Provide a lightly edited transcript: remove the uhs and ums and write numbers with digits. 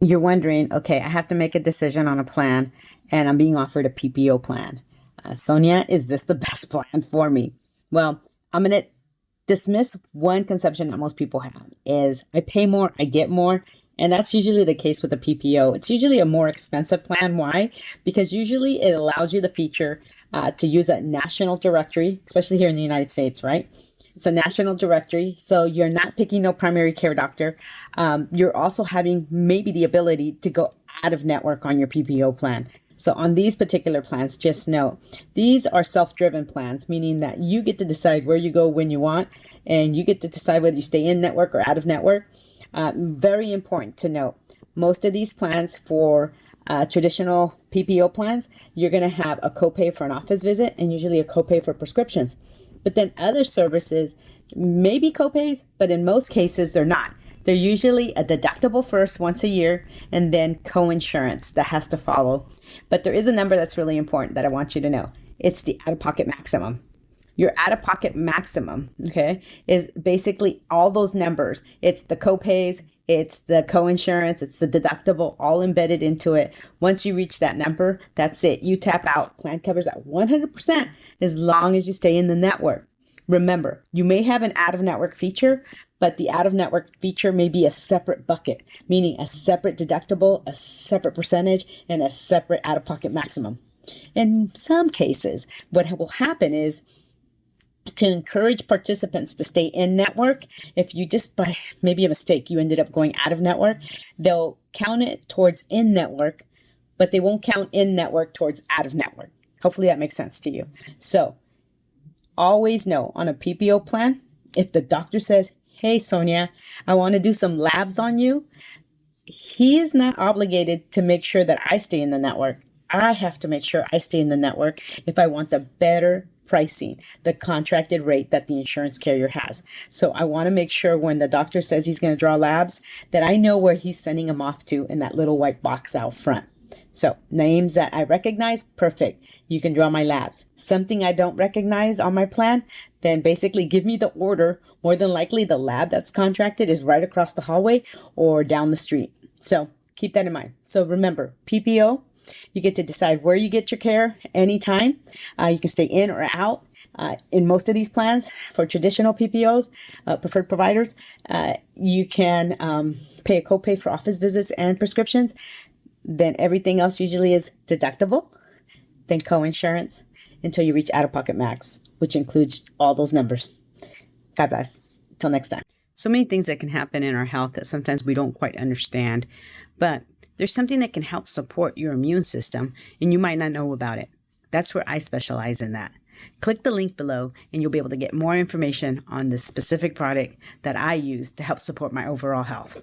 You're wondering, okay, I have to make a decision on a plan and I'm being offered a PPO plan. Sonia, is this the best plan for me? Well, I'm going to dismiss one conception that most people have is I pay more, I get more. And that's usually the case with a PPO. It's usually a more expensive plan. Why? Because usually it allows you the feature to use a national directory, especially here in the United States, right? It's a national directory, so you're not picking no primary care doctor. You're also having maybe the ability to go out of network on your PPO plan. So on these particular plans, just note, these are self-driven plans, meaning that you get to decide where you go when you want, and you get to decide whether you stay in network or out of network. Very important to note, most of these plans for traditional PPO plans, you're going to have a copay for an office visit and usually a copay for prescriptions. But then other services may be copays, but in most cases, they're not. They're usually a deductible first once a year and then co-insurance that has to follow. But there is a number that's really important that I want you to know. It's the out-of-pocket maximum. Your out-of-pocket maximum, okay, is basically all those numbers. It's the copays, it's the co-insurance, it's the deductible, all embedded into it. Once you reach that number, that's it. You tap out. Plan covers that 100% as long as you stay in the network. Remember, you may have an out-of-network feature, but the out-of-network feature may be a separate bucket, meaning a separate deductible, a separate percentage, and a separate out-of-pocket maximum. In some cases, what will happen is to encourage participants to stay in network, if you just by maybe a mistake, you ended up going out of network, they'll count it towards in network, but they won't count in network towards out of network. Hopefully that makes sense to you. So always know on a PPO plan, if the doctor says, hey, Sonia, I want to do some labs on you, he is not obligated to make sure that I stay in the network. I have to make sure I stay in the network if I want the better pricing, the contracted rate that the insurance carrier has. So I want to make sure when the doctor says he's going to draw labs that I know where he's sending them off to in that little white box out front. So names that I recognize, perfect. You can draw my labs. Something I don't recognize on my plan, then basically give me the order. More than likely the lab that's contracted is right across the hallway or down the street. So keep that in mind. So remember, PPO, you get to decide where you get your care anytime. You can stay in or out. In most of these plans for traditional PPOs, preferred providers, you can pay a copay for office visits and prescriptions. Then everything else usually is deductible, then co-insurance until you reach out-of-pocket max, which includes all those numbers. God bless. Until next time. So many things that can happen in our health that sometimes we don't quite understand, but there's something that can help support your immune system and you might not know about it. That's where I specialize in that. Click the link below and you'll be able to get more information on this specific product that I use to help support my overall health.